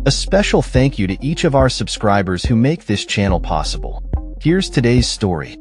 A special thank you to each of our subscribers who make this channel possible. Here's today's story.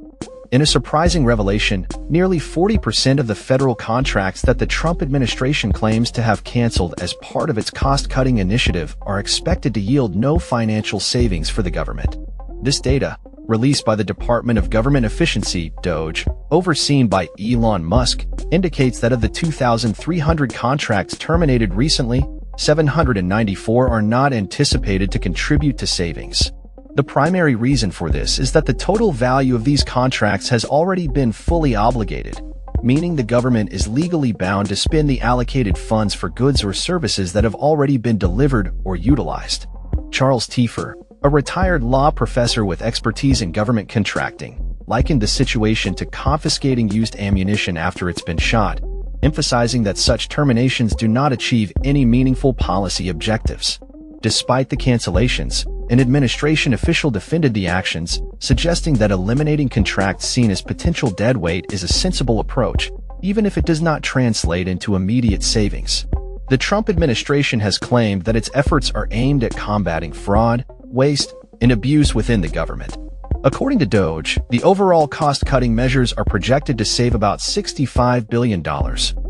In a surprising revelation, nearly 40% of the federal contracts that the Trump administration claims to have canceled as part of its cost-cutting initiative are expected to yield no financial savings for the government. This data, released by the Department of Government Efficiency, DOGE, overseen by Elon Musk, indicates that of the 2,300 contracts terminated recently, 794 are not anticipated to contribute to savings. The primary reason for this is that the total value of these contracts has already been fully obligated, meaning the government is legally bound to spend the allocated funds for goods or services that have already been delivered or utilized. Charles Tiefer, a retired law professor with expertise in government contracting, likened the situation to confiscating used ammunition after it's been shot, emphasizing that such terminations do not achieve any meaningful policy objectives. Despite the cancellations, an administration official defended the actions, suggesting that eliminating contracts seen as potential deadweight is a sensible approach, even if it does not translate into immediate savings. The Trump administration has claimed that its efforts are aimed at combating fraud, waste, and abuse within the government. According to DOGE, the overall cost-cutting measures are projected to save about $65 billion,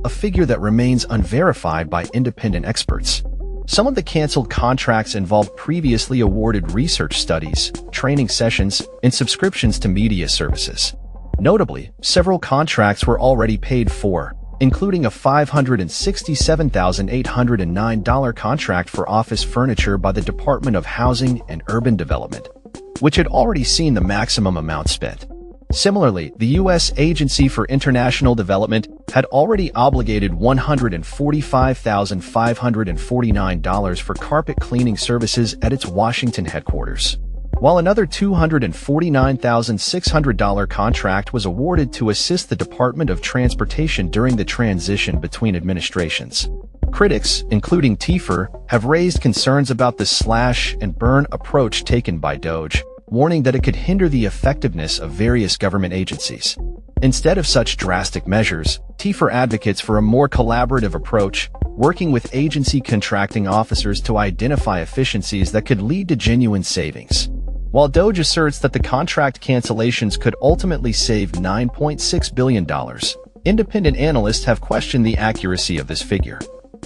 a figure that remains unverified by independent experts. Some of the canceled contracts involved previously awarded research studies, training sessions, and subscriptions to media services. Notably, several contracts were already paid for, including a $567,809 contract for office furniture by the Department of Housing and Urban Development, which had already seen the maximum amount spent. Similarly, the U.S. Agency for International Development had already obligated $145,549 for carpet cleaning services at its Washington headquarters, while another $249,600 contract was awarded to assist the Department of Transportation during the transition between administrations. Critics, including Tiefer, have raised concerns about the slash-and-burn approach taken by DOGE, warning that it could hinder the effectiveness of various government agencies. Instead of such drastic measures, Tiefer advocates for a more collaborative approach, working with agency contracting officers to identify efficiencies that could lead to genuine savings. While DOGE asserts that the contract cancellations could ultimately save $9.6 billion, independent analysts have questioned the accuracy of this figure.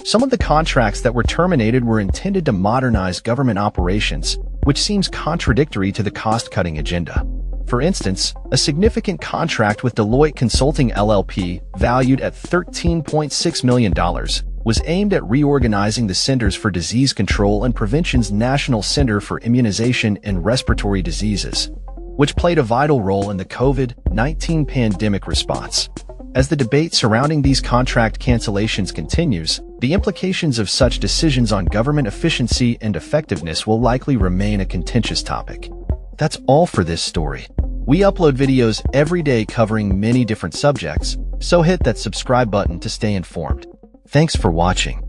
Some of the contracts that were terminated were intended to modernize government operations, which seems contradictory to the cost-cutting agenda. For instance, a significant contract with Deloitte Consulting LLP, valued at $13.6 million, was aimed at reorganizing the Centers for Disease Control and Prevention's National Center for Immunization and Respiratory Diseases, which played a vital role in the COVID-19 pandemic response. As the debate surrounding these contract cancellations continues, the implications of such decisions on government efficiency and effectiveness will likely remain a contentious topic. That's all for this story. We upload videos every day covering many different subjects, so hit that subscribe button to stay informed. Thanks for watching.